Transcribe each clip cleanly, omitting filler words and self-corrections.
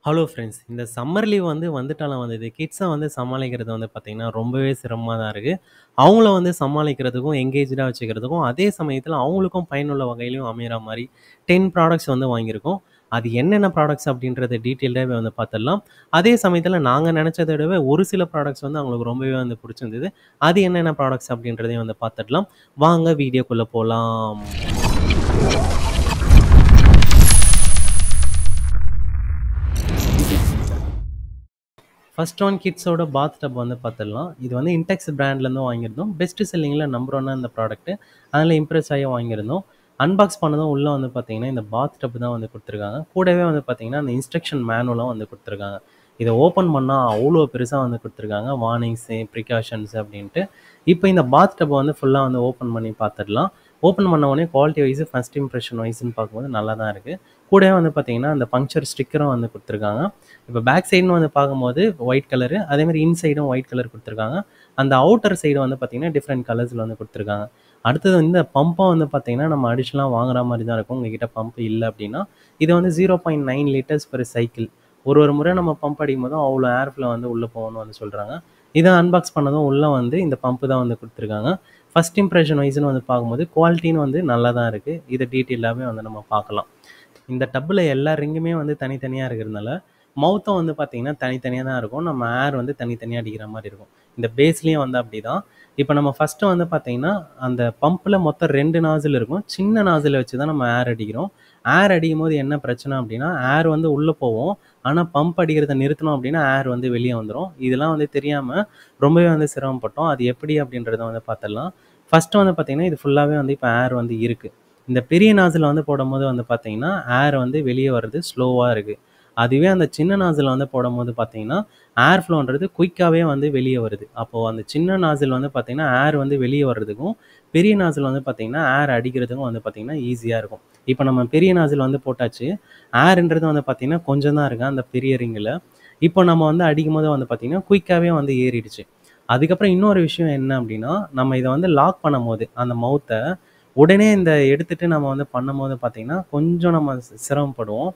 Hello friends. இந்த summer leave வந்துட்டாலும் இது kids சமாளிக்கிறது பார்த்தீங்கன்னா, ரொம்பவே சிரமமா தான் இருக்கு. அவங்கள சமாளிக்கிறதுக்கும், எங்கேஜ்டா வச்சுக்கிறதுக்கும், அதே சமயத்தில அவங்களுக்கும் பயனுள்ள வகையிலயும் அமையிற மாரி 10 ப்ராடக்ட்ஸ் வாங்கியிருக்கோம். அது என்னென்ன ப்ராடக்ட்ஸ் அப்படின்றத டீட்டெயில்டாவே பார்த்துடலாம். அதே சமயத்தில நாங்க நெனச்சத விடவே ஒரு சில ப்ராடக்ட்ஸ் அவங்களுக்கு ரொம்பவே புடிச்சிருந்தது. அது என்னென்ன ப்ராடக்ட்ஸ் அப்படின்றதையும் பார்த்துடலாம். வாங்க வீடியோக்குள்ள போலாம். ஃபர்ஸ்ட் ஒன் கிட்ஸோட பாத் டப் பார்த்துடலாம். இது இன்டெக்ஸ் பிராண்ட்லேருந்து வாங்கியிருந்தோம். பெஸ்ட் செல்லிங்கில நம்பர் 1 இந்த ப்ராடக்ட்டு. அதில இம்ப்ரெஸ் ஆகி வாங்கியிருந்தோம். அன்பாக்ஸ் பண்ணதும் உள்ள பார்த்தீங்கன்னா, இந்த பாத் டப் தான் குடுத்துருக்காங்க. கூடவே பார்த்தீங்கன்னா, அந்த இன்ஸ்ட்ரக்ஷன் மேனுவலும் குடுத்துருக்காங்க. இத ஓப்பன் பண்ணா அவ்ளோ பெருசா குடுத்துருக்காங்க. வார்னிங்ஸு, ப்ரிகாஷன்ஸ் அப்படின்ட்டு. இப்போ இந்த பாத் டப்ப ஃபுல்லா ஓப்பன் பண்ணி பார்த்துடலாம். ஓப்பன் பண்ண உடனே குவாலிட்டி வைஸ், ஃபர்ஸ்ட் இம்ப்ரஷன் வைஸ்ன்னு பார்க்கும்போது நல்லா தான் இருக்கு. கூடவே பார்த்தீங்கன்னா, அந்த பங்க்சர் ஸ்டிக்கரும் குடுத்துருக்காங்க. இப்போ பேக் சைடுன்னு பார்க்கும்போது ஒயிட் கலரு, அதேமாரி இன்சைடும் ஒயிட் கலர் குடுத்துருக்காங்க. அந்த அவுட்டர் சைடு பார்த்தீங்கன்னா, டிஃப்ரெண்ட் கலர்ஸ்ல குடுத்துருக்காங்க. அடுத்தது இந்த பம்பும் பார்த்தீங்கன்னா, நம்ம அடிஷனலா வாங்குற மாரி தான் இருக்கும். உங்ககிட்ட பம்ப் இல்ல அப்படின்னா, இது 0.9 லிட்டர்ஸ் பெர் சைக்கிள். ஒரு முறை நம்ம பம்ப் அடிக்கும்போதும் அவ்வளோ ஏர் ஃப்ளோ உள்ள போகும்னு சொல்றாங்க. இத அன்பாக்ஸ் பண்ணதும் உள்ள இந்த பம்ப் தான் குடுத்துருக்காங்க. ஃபர்ஸ்ட் இம்ப்ரஷன் வைஸ்ன்னு பார்க்கும்போது குவாலிட்டின்னு நல்லா தான் இருக்கு. இத டீட்டெயிலாவே நம்ம பார்க்கலாம். இந்த டப்புல எல்லா ரிங்குமே தனித்தனியா இருக்கிறதுனால, மவுத்தும் பார்த்தீங்கன்னா, தனித்தனியா தான் இருக்கும். நம்ம ஏர் தனித்தனியா அடிக்கிற மாரி இருக்கும். இந்த பேஸ்லயும் அப்படிதான். இப்ப நம்ம ஃபர்ஸ்ட்டு பார்த்தீங்கன்னா, அந்த பம்ப்ல மொத்தம் 2 நாசில் இருக்கும். சின்ன நாசில வச்சு தான் நம்ம ஏர் அடிக்கிறோம். ஏர் அடிக்கும்போது என்ன பிரச்சனை அப்படின்னா, ஏர் உள்ள போவும். ஆனா பம்ப் அடிக்கிறத நிறுத்தணும் அப்படின்னா, ஏர் வெளிய வந்துரும். இதெல்லாம் தெரியாம ரொம்பவே சிரமப்பட்டோம். அது எப்படி அப்படின்றத பார்த்துடலாம். ஃபர்ஸ்ட்டு பார்த்தீங்கன்னா, இது ஃபுல்லாவே இப்ப ஏர் இருக்கு. இந்த பெரிய நாசில போடும்போது பார்த்தீங்கன்னா, ஏர் வெளிய வர்றது ஸ்லோவா இருக்கு. அதுவே அந்த சின்ன நாசில் போடும்போது பார்த்தீங்கன்னா, ஏர் ஃப்ளோன்றது குயிக்காவே வெளிய வருது. அப்போ அந்த சின்ன நாசில் பார்த்தீங்கன்னா, ஏர் வெளிய வர்றதுக்கும், பெரிய நாசில் பார்த்தீங்கன்னா, ஏர் அடிக்கிறதுக்கும் பார்த்தீங்கன்னா, ஈஸியா இருக்கும். இப்ப நம்ம பெரிய நாசில் போட்டாச்சு. ஏர்ன்றது பார்த்தீங்கன்னா, கொஞ்சம் தான் இருக்கு அந்த பெரிய ரிங்குல. இப்போ நம்ம அடிக்கும்போது பார்த்தீங்கன்னா, குயிக்காவே ஏறிடுச்சு. அதுக்கப்புறம் இன்னொரு விஷயம் என்ன அப்படின்னா, நம்ம இத லாக் பண்ணும்போது, அந்த மவுத்த உடனே இந்த எடுத்துட்டு நம்ம பண்ணும்போது பார்த்தீங்கன்னா, கொஞ்சம் நம்ம சிரமப்படுவோம்.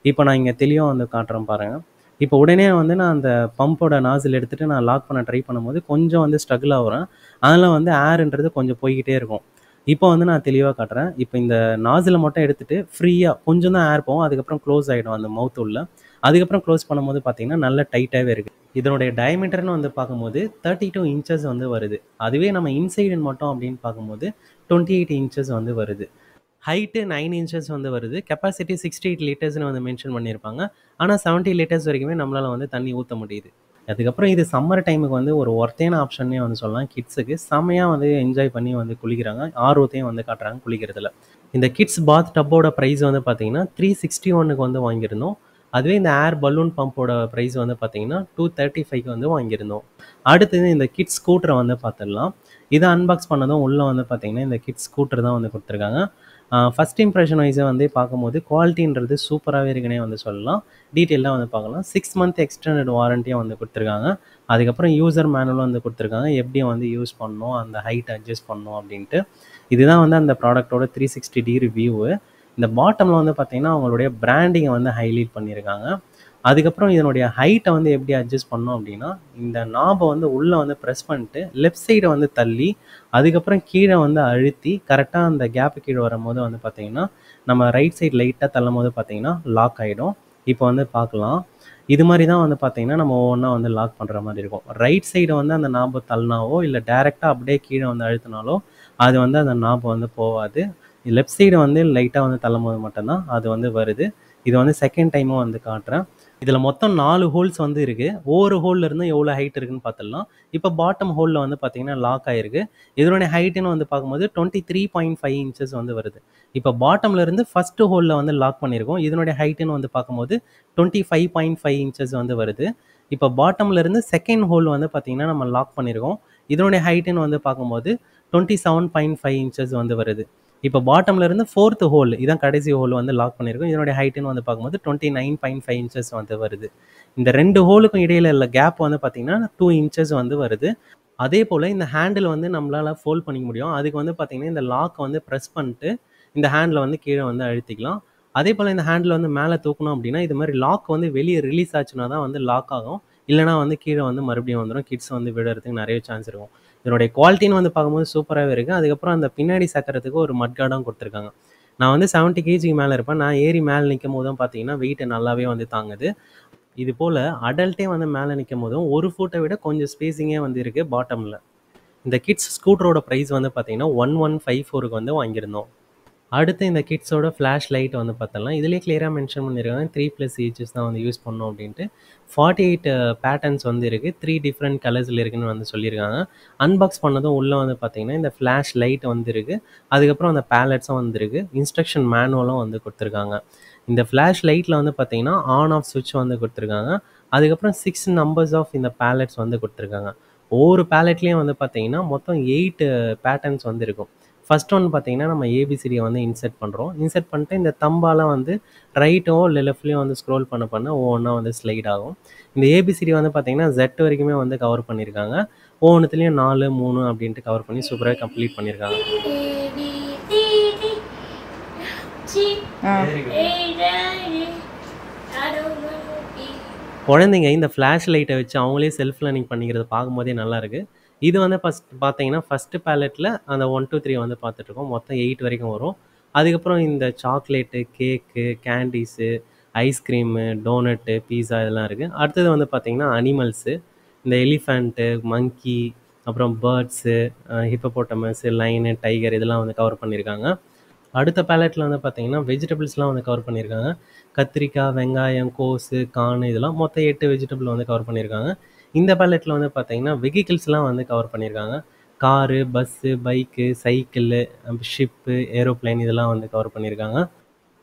இப்ப நான் இங்க தெளிவா காட்டுறேன் பாருங்க. இப்ப உடனே நான் அந்த பம்போட நாசில் எடுத்துட்டு நான் லாக் பண்ண ட்ரை பண்ணும்போது, கொஞ்சம் ஸ்ட்ரகிள் ஆவுறேன். அதனால ஏர்ன்றது கொஞ்சம் போய்க்கிட்டே இருக்கும். இப்போ நான் தெளிவா காட்டுறேன். இப்ப இந்த நாசில மட்டும் எடுத்துட்டு ஃப்ரீயா கொஞ்சம் தான் ஏர் போகும். அதுக்கப்புறம் க்ளோஸ் ஆயிடும் அந்த மவுத் உள்ள. அதுக்கப்புறம் க்ளோஸ் பண்ணும்போது பார்த்தீங்கன்னா, நல்ல டைட்டாவே இருக்கு. இதனுடைய டயமீட்டர்ன்னு பார்க்கும்போது 32 இன்ச்சஸ் வருது. அதுவே நம்ம இன்சைடுன்னு மட்டும் அப்படின்னு பார்க்கும்போது 28 இன்ச்சஸ் வருது. ஹைட்டு 9 இன்ச்சஸ் வருது. கெப்பாசிட்டி 68 லிட்டர்ஸ்ன்னு மென்ஷன் பண்ணியிருப்பாங்க. ஆனா 70 லிட்டர்ஸ் வரைக்குமே நம்மளால தண்ணி ஊத்த முடியுது. அதுக்கப்புறம் இது சம்மர் டைமுக்கு ஒரு ஒர்த்தான ஆப்ஷன்னே சொல்லலாம். கிட்ஸுக்கு செம்மையா என்ஜாய் பண்ணி குளிக்கிறாங்க. ஆர்வத்தையும் காட்டுறாங்க குளிக்கிறதுல. இந்த கிட்ஸ் பாத் டப்போட பிரைஸ் பார்த்தீங்கன்னா, 361க்கு வாங்கியிருந்தோம். அதுவே இந்த ஏர் பலூன் பம்போட பிரைஸ் பார்த்தீங்கன்னா, 235க்கு வாங்கியிருந்தோம். அடுத்தது இந்த கிட்ஸ் ஸ்கூட்டர பார்த்துடலாம். இத அன்பாக்ஸ் பண்ணதும் உள்ள பார்த்தீங்கன்னா, இந்த கிட்ஸ் ஸ்கூட்டர் தான் குடுத்துருக்காங்க. ஃபர்ஸ்ட் இம்ப்ரஷன் வைஸ பார்க்கும்போது குவாலிட்டின்றது சூப்பராவே இருக்குன்னே சொல்லலாம். டீட்டெயிலா பார்க்கலாம். 6 மந்த் எக்ஸ்டெண்டட் வாரண்டியும் குடுத்துருக்காங்க. அதுக்கப்புறம் யூசர் மேனுவலும் குடுத்துருக்காங்க. எப்படி யூஸ் பண்ணணும், அந்த ஹைட் அட்ஜஸ்ட் பண்ணணும் அப்படின்ட்டு. இதுதான் அந்த ப்ராடக்ட்டோட 360 டிகிரி வியூவு. இந்த பாட்டம்ல பார்த்தீங்கன்னா, அவங்களுடைய பிராண்டிங்க ஹைலைட் பண்ணியிருக்காங்க. அதுக்கப்புறம் இதனுடைய ஹைட்ட எப்படி அட்ஜஸ்ட் பண்ணோம் அப்படின்னா, இந்த நாப உள்ள பிரஸ் பண்ணிட்டு, லெஃப்ட் சைட தள்ளி, அதுக்கப்புறம் கீழ அழுத்தி, கரெக்ட்டா அந்த கேப் கீழ வரும்போது பார்த்தீங்கன்னா, நம்ம ரைட் சைடு லைட்டா தள்ளும்போது பார்த்தீங்கன்னா, லாக் ஆயிடும். இப்போ பார்க்கலாம். இது மாரி தான் பார்த்தீங்கன்னா, நம்ம ஒவ்வொன்னா லாக் பண்ற மாரி இருக்கும். ரைட் சைடு அந்த நாப தள்ளினாவோ, இல்ல டைரக்ட்டா அப்படியே கீழ அழுத்தினாலோ, அது அந்த நாப போவாது. லெஃப்ட் சைடு லைட்டா தள்ளும்போது மட்டும் தான் அது வருது. இது செகண்ட் டைமும் காட்டுறேன். இதுல மொத்தம் 4 ஹோல்ஸ் இருக்கு. ஒவ்வொரு ஹோல்ல இருந்தும் எவ்வளோ ஹைட் இருக்குன்னு பார்த்துடலாம். இப்போ பாட்டம் ஹோல்ல பார்த்தீங்கன்னா, லாக் ஆயிருக்கு. இதனுடைய ஹைட்டுன்னு பார்க்கும்போது 23.5 இன்ச்சஸ் வருது. இப்போ பாட்டம்ல இருந்து ஃபர்ஸ்ட் ஹோல்ல லாக் பண்ணியிருக்கோம். இதனுடைய ஹைட்டுன்னு பார்க்கும்போது 25.5 இன்ச்சஸ் வருது. இப்போ பாட்டம்ல இருந்து செகண்ட் ஹோல் பார்த்தீங்கன்னா, நம்ம லாக் பண்ணியிருக்கோம். இதனுடைய ஹைட்டுன்னு பார்க்கும்போது 27.5 இன்ச்சஸ் வருது. இப்போ பாட்டம்ல இருந்து 4த் ஹோல் இதான் கடைசி ஹோல் லாக் பண்ணியிருக்கோம். இதனுடைய ஹைட்டுன்னு பார்க்கும்போது 29.5 இன்ச்சஸ் வருது. இந்த 2 ஹோலுக்கும் இடையில உள்ள கேப் பார்த்தீங்கன்னா, 2 இன்ச்சஸ் வருது. அதேபோல இந்த ஹேண்டில் நம்மளால ஃபோல்ட் பண்ணிக்க முடியும். அதுக்கு பார்த்தீங்கன்னா, இந்த லாக்க பிரஸ் பண்ணிட்டு, இந்த ஹேண்ட்ல கீழ அழுத்திக்கலாம். அதே போல் இந்த ஹேண்டில் வந்து மேலே தூக்கணும் அப்படின்னா இது மாதிரி லாக் வந்து வெளியே ரிலீஸ் ஆச்சுன்னா தான் வந்து லாக் ஆகும். இல்லைனா வந்து கீழே வந்து மறுபடியும் வந்துடும். கிட்ஸ் வந்து விடுறதுக்கு நிறைய சான்ஸ் இருக்கும். இதனுடைய குவாலிட்டின்னு வந்து பார்க்கும்போது சூப்பராகவே இருக்குது. அதுக்கப்புறம் அந்த பின்னாடி சக்கரத்துக்கு ஒரு மட்கார்டும் கொடுத்துருக்காங்க. நான் வந்து 70 கேஜிக்கு மேலே இருப்பேன். நான் ஏறி மேலே நிற்கும் போது தான் பார்த்தீங்கன்னா வெயிட் நல்லாவே வந்து தாங்குது. இது போல் அடல்ட்டே வந்து மேலே நிற்கும் போதும் 1 ஃபுட்டை விட கொஞ்சம் ஸ்பேஸிங்கே வந்து இருக்குது பாட்டமில். இந்த கிட்ஸ் ஸ்கூட்டரோட ப்ரைஸ் வந்து பார்த்தீங்கன்னா 1154க்கு வந்து வாங்கியிருந்தோம். அடுத்து இந்த கிட்ஸோட ஃப்ளாஷ் லைட் வந்து பார்த்தலாம். இதிலே கிளியராக மென்ஷன் பண்ணியிருக்காங்க 3+ இன்ச்சஸ் தான் வந்து யூஸ் பண்ணணும் அப்படின்ட்டு. 48 பேட்டர்ன்ஸ் வந்து இருக்குது. 3 டிஃப்ரெண்ட் கலர்ஸில் இருக்குன்னு வந்து சொல்லியிருக்காங்க. அன்பாக்ஸ் பண்ணதும் உள்ளே வந்து பார்த்தீங்கன்னா இந்த ஃப்ளாஷ் லைட் வந்து இருக்குது. அதுக்கப்புறம் அந்த பேலட்ஸும் வந்துருக்கு. இன்ஸ்ட்ரக்ஷன் மேனுவலும் வந்து கொடுத்துருக்காங்க. இந்த ஃப்ளாஷ் லைட்டில் வந்து பார்த்தீங்கன்னா ஆன் ஆஃப் சுவிட்ச் வந்து கொடுத்துருக்காங்க. அதுக்கப்புறம் 6 நம்பர்ஸ் ஆஃப் இந்த பேலட்ஸ் வந்து கொடுத்துருக்காங்க. ஒவ்வொரு பேலட்லேயும் வந்து பார்த்தீங்கன்னா மொத்தம் 8 பேட்டர்ன்ஸ் வந்து இருக்கும். ஃபர்ஸ்ட் ஒன் பார்த்தீங்கன்னா நம்ம ஏபிசிடியை வந்து இன்செர்ட் பண்ணுறோம். இன்செர்ட் பண்ணிட்டு இந்த தம்பால் வந்து ரைட்டோ இல்லை லெஃப்ட்லேயோ வந்து ஸ்க்ரோல் பண்ண ஒவ்வொன்றா வந்து ஸ்லைட் ஆகும். இந்த ஏபிசிடி வந்து பார்த்தீங்கன்னா Z வரைக்குமே வந்து கவர் பண்ணியிருக்காங்க. ஒவ்வொன்றுத்துலேயும் 4, 3 அப்படின்ட்டு கவர் பண்ணி சூப்பராக கம்ப்ளீட் பண்ணியிருக்காங்க. குழந்தைங்க இந்த ஃப்ளாஷ் லைட்டை வச்சு அவங்களே செல்ஃப் லேர்னிங் பண்ணிக்கிறத பார்க்கும்போதே நல்லாயிருக்கு. இது வந்து ஃபஸ்ட்டு பேலட்டில் அந்த 1, 2, 3 வந்து பார்த்துட்ருக்கோம். மொத்தம் 8 வரைக்கும் வரும். அதுக்கப்புறம் இந்த சாக்லேட்டு, கேக்கு, கேண்டீஸு, ஐஸ்கிரீமு, டோனட்டு, பீஸா இதெல்லாம் இருக்குது. அடுத்தது வந்து பார்த்திங்கன்னா அனிமல்ஸு, இந்த எலிஃபண்ட்டு, மங்கி, அப்புறம் பேர்ட்ஸு, ஹிப்போபோட்டமஸு, லைனு, டைகர் இதெல்லாம் வந்து கவர் பண்ணியிருக்காங்க. அடுத்த பேலட்டில் வந்து பார்த்தீங்கன்னா வெஜிடபிள்ஸ்லாம் வந்து கவர் பண்ணியிருக்காங்க. கத்திரிக்காய், வெங்காயம், கோஸு, கார்ன் இதெல்லாம் மொத்தம் 8 வெஜிடபிள் வந்து கவர் பண்ணியிருக்காங்க. இந்த பேலட்டில் வந்து பார்த்தீங்கன்னா வெஹிக்கிள்ஸ்லாம் வந்து கவர் பண்ணியிருக்காங்க. Car, bus, bike, cycle, ship, aeroplane இதெல்லாம் வந்து கவர் பண்ணியிருக்காங்க.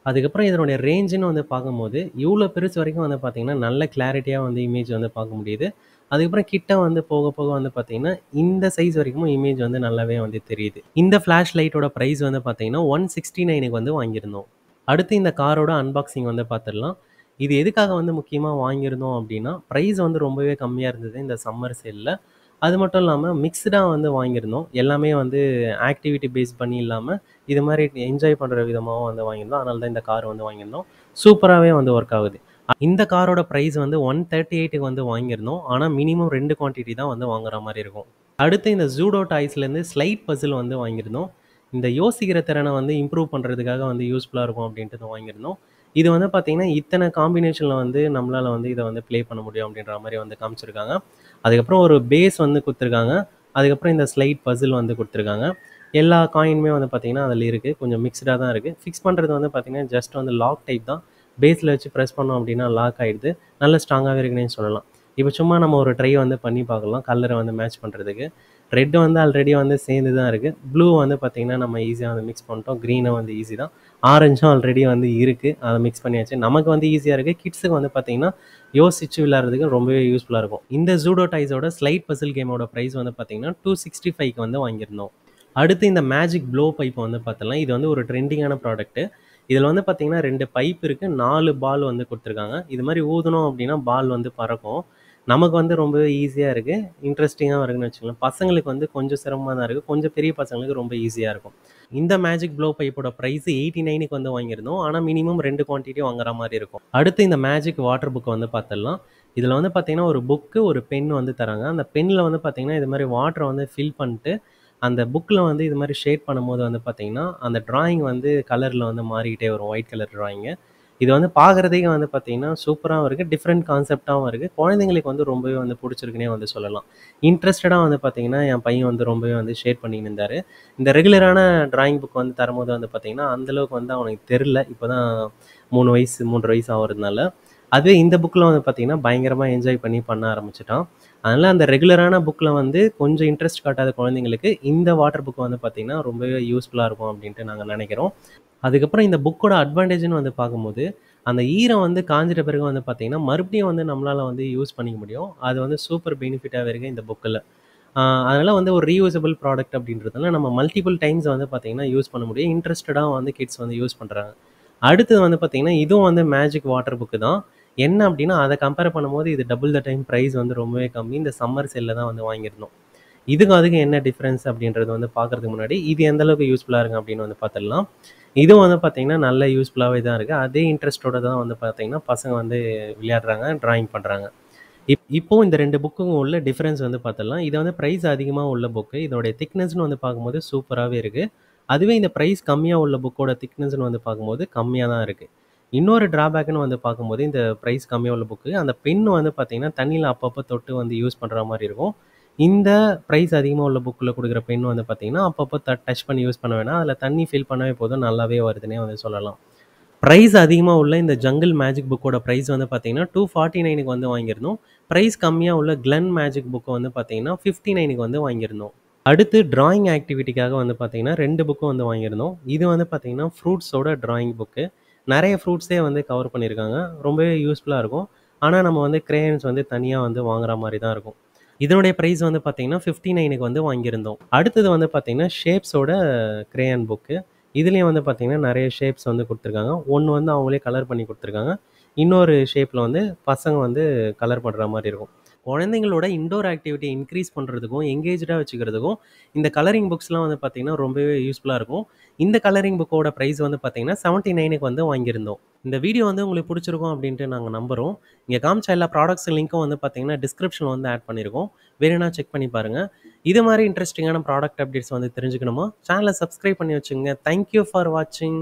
அதுக்கப்புறம் இதனுடைய ரேஞ்சுன்னு வந்து பார்க்கும்போது இவ்வளோ பெருசு வரைக்கும் வந்து பார்த்தீங்கன்னா நல்ல கிளாரிட்டியாக வந்து இமேஜ் வந்து பார்க்க முடியுது. அதுக்கப்புறம் கிட்ட வந்து போக போக வந்து பார்த்தீங்கன்னா இந்த சைஸ் வரைக்கும் இமேஜ் வந்து நல்லாவே வந்து தெரியுது. இந்த ஃப்ளாஷ் லைட்டோட ப்ரைஸ் வந்து பார்த்தீங்கன்னா 169க்கு வந்து வாங்கியிருந்தோம். அடுத்து இந்த காரோட அன்பாக்சிங் வந்து பார்த்துடலாம். இது எதுக்காக வந்து முக்கியமாக வாங்கியிருந்தோம் அப்படின்னா ப்ரைஸ் வந்து ரொம்பவே கம்மியாக இருந்தது இந்த சம்மர் சேலில். அது மட்டும் இல்லாமல் மிக்ஸ்டாக வந்து வாங்கியிருந்தோம். எல்லாமே வந்து ஆக்டிவிட்டி பேஸ் பண்ணி இல்லாமல் இது மாதிரி என்ஜாய் பண்ணுற விதமாகவும் வந்து வாங்கியிருந்தோம். அதனால தான் இந்த கார் வந்து வாங்கியிருந்தோம். சூப்பராகவே வந்து ஒர்க் ஆகுது. இந்த காரோட ப்ரைஸ் வந்து 138க்கு வந்து வாங்கியிருந்தோம். ஆனால் மினிமம் 2 குவான்டிட்டி தான் வந்து வாங்குற மாதிரி இருக்கும். அடுத்து இந்த ஜூடோ டாய்ஸ்லேருந்து ஸ்லைட் பசில் வந்து வாங்கியிருந்தோம். இந்த யோசிக்கிற திறனை வந்து இம்ப்ரூவ் பண்ணுறதுக்காக வந்து யூஸ்ஃபுல்லாக இருக்கும் அப்படின்ட்டு வாங்கியிருந்தோம். இது வந்து பார்த்திங்கன்னா இத்தனை காம்பினேஷனில் வந்து நம்மளால் வந்து இதை வந்து ப்ளே பண்ண முடியும் அப்படின்ற மாதிரி வந்து காமிச்சிருக்காங்க. அதுக்கப்புறம் ஒரு பேஸ் வந்து கொடுத்துருக்காங்க. அதுக்கப்புறம் இந்த ஸ்லைட் பசில் வந்து கொடுத்துருக்காங்க. எல்லா காயினுமே வந்து பார்த்திங்கன்னா அதில் இருக்குது. கொஞ்சம் மிக்ஸ்டாக தான் இருக்குது. ஃபிக்ஸ் பண்ணுறது வந்து பார்த்திங்கன்னா ஜஸ்ட் வந்து லாக் டைப் தான். பேஸில் வச்சு ப்ரெஸ் பண்ணோம் அப்படின்னா லாக் ஆகிடுது. நல்ல ஸ்ட்ராங்காகவே இருக்குன்னு சொல்லலாம். இப்போ சும்மா நம்ம ஒரு ட்ரை வந்து பண்ணி பார்க்கலாம் கலரை வந்து மேட்ச் பண்ணுறதுக்கு. ரெட்டு வந்து ஆல்ரெடி வந்து சேர்ந்து தான் இருக்குது. ப்ளூ வந்து பார்த்திங்கன்னா நம்ம ஈஸியாக வந்து மிக்ஸ் பண்ணிட்டோம். க்ரீனை வந்து ஈஸி தான். ஆரஞ்சும் ஆல்ரெடி வந்து இருக்குது. அதை மிக்ஸ் பண்ணியாச்சு. நமக்கு வந்து ஈஸியாக இருக்குது. கிட்ஸுக்கு வந்து பார்த்திங்கன்னா யோசிச்சு விளையாடுறதுக்கு ரொம்பவே யூஸ்ஃபுல்லாக இருக்கும். இந்த ஜூடோ டாய்ஸோட ஸ்லைட் பசில் கேமோட ப்ரைஸ் வந்து பார்த்திங்கன்னா 265க்கு வந்து வாங்கியிருந்தோம். அடுத்து இந்த மேஜிக் ப்ளோ பைப்பை வந்து பார்த்தலாம். இது வந்து ஒரு ட்ரெண்டிங்கான ப்ராடக்ட்டு. இதில் வந்து பார்த்திங்கன்னா 2 பைப் இருக்குது. 4 பால் வந்து கொடுத்துருக்காங்க. இது மாதிரி ஊதணும் அப்படின்னா பால் வந்து பறக்கும். நமக்கு வந்து ரொம்பவே ஈஸியாக இருக்குது. இன்ட்ரெஸ்டிங்காக இருக்குன்னு வச்சுக்கலாம். பசங்களுக்கு வந்து கொஞ்சம் சிரமமாக தான் இருக்குது. கொஞ்சம் பெரிய பசங்களுக்கு ரொம்ப ஈஸியாக இருக்கும். இந்த மேஜிக் ப்ளோ பைப்போட ப்ரைஸ் 89க்கு வந்து வாங்கியிருந்தோம். ஆனால் மினிமம் 2 குவான்டிட்டி வாங்குற மாதிரி இருக்கும். அடுத்து இந்த மேஜிக் வாட்டர் புக் வந்து பார்த்துடலாம். இதில் வந்து பார்த்திங்கன்னா ஒரு புக்கு, ஒரு பென் வந்து தராங்க. அந்த பென்னில் வந்து பார்த்திங்கன்னா இது மாதிரி வாட்டரை வந்து ஃபில் பண்ணிட்டு அந்த புக்கில் வந்து இது மாதிரி ஷேட் பண்ணும்போது வந்து பார்த்திங்கன்னா அந்த ட்ராயிங் வந்து கலரில் வந்து மாறிக்கிட்டே வரும். White colour drawing. இது வந்து பார்க்குறதுக்கே வந்து பார்த்திங்கன்னா சூப்பராகவும் இருக்குது. டிஃப்ரெண்ட் கான்செப்டாகவும் இருக்குது. குழந்தைங்களுக்கு வந்து ரொம்பவே வந்து பிடிச்சிருக்குனே வந்து சொல்லலாம். இன்ட்ரெஸ்டடாக வந்து பார்த்திங்கன்னா என் பையன் வந்து ரொம்பவே வந்து ஷேட் பண்ணின்னு இருந்தார். இந்த ரெகுலரான ட்ராயிங் புக் வந்து தரும்போது வந்து பார்த்திங்கன்னா அந்தளவுக்கு வந்து அவனுக்கு தெரில. இப்போ தான் 3 வயசு 3.5 வயசு ஆகிறதுனால. அதுவே இந்த புக்கில் வந்து பார்த்திங்கன்னா பயங்கரமாக என்ஜாய் பண்ண ஆரம்பிச்சிட்டான். அதனால் அந்த ரெகுலரான புக்கில் வந்து கொஞ்சம் இன்ட்ரெஸ்ட் காட்டாத குழந்தைங்களுக்கு இந்த வாட்டர் புக் வந்து பார்த்திங்கன்னா ரொம்பவே யூஸ்ஃபுல்லாக இருக்கும் அப்படின்ட்டு நாங்கள் நினைக்கிறோம். அதுக்கப்புறம் இந்த புக்கோட அட்வான்டேஜ்னு வந்து பார்க்கும்போது அந்த ஈரம் வந்து காஞ்சிட்ட பிறகு வந்து பார்த்திங்கன்னா மறுபடியும் வந்து நம்மளால் வந்து யூஸ் பண்ணிக்க முடியும். அது வந்து சூப்பர் பெனிஃபிட்டாக இருக்குது இந்த புக்கில். அதனால் வந்து ஒரு ரீயூசபிள் ப்ராடக்ட் அப்படின்றதுனால நம்ம மல்டிபிள் டைம்ஸ் வந்து பார்த்திங்கன்னா யூஸ் பண்ண முடியும். இன்ட்ரெஸ்டடாக வந்து கிட்ஸ் வந்து யூஸ் பண்ணுறாங்க. அடுத்தது வந்து பார்த்திங்கன்னா இதுவும் வந்து மேஜிக் வாட்டர் புக்கு தான். என்ன அப்படின்னா அதை கம்பேர் பண்ணும்போது இது டபுள் த டைம் ப்ரைஸ் வந்து ரொம்பவே கம்மி. இந்த சம்மர் சேலில் தான் வந்து வாங்கியிருந்தோம். இதுக்கும் அதுக்கும் என்ன டிஃப்ரென்ஸ் அப்படின்றது வந்து பார்க்கறதுக்கு முன்னாடி இது எந்த அளவுக்கு யூஸ்ஃபுல்லாக இருக்குது அப்படின்னு வந்து பார்த்துடலாம். இதுவும் வந்து பார்த்தீங்கன்னா நல்ல யூஸ்ஃபுல்லாகவே தான் இருக்குது. அதே இன்ட்ரெஸ்ட்டோட தான் வந்து பார்த்தீங்கன்னா பசங்க வந்து விளையாடுறாங்க, ட்ராயிங் பண்ணுறாங்க. இப்போ இந்த 2 புக்குக்கும் உள்ள டிஃபரன்ஸ் வந்து பார்த்துடலாம். இது வந்து பிரைஸ் அதிகமா உள்ள புக்கு. இதோடைய திக்னஸ்ன்னு வந்து பார்க்கும்போது சூப்பராவே இருக்கு. அதுவே இந்த பிரைஸ் கம்மியா உள்ள புக்கோட திக்னஸ்ன்னு வந்து பார்க்கும்போது கம்மியா தான் இருக்கு. இன்னொரு டிராபேக்ன்னு வந்து பார்க்கும்போது, இந்த பிரைஸ் கம்மியா உள்ள புக்கு, அந்த பென் வந்து பார்த்தீங்கன்னா, தண்ணீல அப்பப்போ தொட்டு வந்து யூஸ் பண்ற மாரி இருக்கும். இந்த பிரைஸ் அதிகமா உள்ள புக்ல குடுக்குற பென் வந்து பார்த்தீங்கன்னா, அப்பப்போ டச் பண்ணி யூஸ் பண்ண வேணாம். அதில தண்ணி ஃபில் பண்ணவே போதும். நல்லாவே வருதுன்னே வந்து சொல்லலாம். பிரைஸ் அதிகமா உள்ள இந்த ஜங்கிள் மேஜிக் புக்கோட பிரைஸ் வந்து பார்த்தீங்கன்னா, 249க்கு வந்து வாங்கியிருந்தோம். பிரைஸ் கம்மியா உள்ள கிளென் மேஜிக் புக்க வந்து பார்த்தீங்கன்னா, 59க்கு வந்து வாங்கியிருந்தோம். அடுத்து டிராயிங் ஆக்டிவிட்டிக்காக வந்து பார்த்தீங்கன்னா, 2 புக்கும் வந்து வாங்கியிருந்தோம். இது வந்து பார்த்தீங்கன்னா, ஃப்ரூட்ஸோட டிராயிங் புக்கு. நெறைய ஃப்ரூட்ஸே வந்து கவர் பண்ணியிருக்காங்க. ரொம்பவே யூஸ்ஃபுல்லா இருக்கும். ஆனா, நம்ம வந்து கிரேயான்ஸ் வந்து தனியா வந்து வாங்குற மாரி தான் இருக்கும். இதனுடைய பிரைஸ் வந்து பார்த்தீங்கன்னா, 59க்கு வந்து வாங்கியிருந்தோம். அடுத்தது வந்து பார்த்தீங்கன்னா, ஷேப்ஸோட கிரேயான் புக்கு. இதுலயும் வந்து பார்த்தீங்கன்னா, நெறைய ஷேப்ஸ் வந்து குடுத்துருக்காங்க. ஒண்ணு வந்து அவங்களே கலர் பண்ணி குடுத்துருக்காங்க. இன்னொரு ஷேப்ல வந்து பசங்க வந்து கலர் பண்ற மாரி இருக்கும். குழந்தைங்களோட இன்டோர் ஆக்டிவிட்டிய இன்கிரீஸ் பண்றதுக்கும், எங்கேஜ்டா வச்சுக்கிறதுக்கும், இந்த கலரிங் புக்ஸ்லாம் வந்து பார்த்தீங்கன்னா, ரொம்பவே யூஸ்ஃபுல்லா இருக்கும். இந்த கலரிங் புக்கோட பிரைஸ் வந்து பார்த்தீங்கன்னா, 79க்கு வந்து வாங்கியிருந்தோம். இந்த வீடியோ வந்து உங்களுக்கு புடிச்சிருக்கும் அப்டின்ட்டு நாங்க நம்புறோம். இங்க காமிச்ச எல்லா ப்ராடக்ட்ஸ் லிங்க்கும் வந்து பார்த்தீங்கன்னா, டிஸ்கிரிப்ஷன்ல வந்து ஆட் பண்ணியிருக்கோம். வேணும்னா செக் பண்ணி பாருங்க. இது மாரி இன்ட்ரஸ்டிங்கான ப்ராடக்ட் அப்டேட்ஸ் வந்து தெரிஞ்சுக்கணுமா? சேனல சப்ஸ்கிரைப் பண்ணி வச்சுக்கங்க. தேங்க் யூ ஃபார் வாட்சிங்.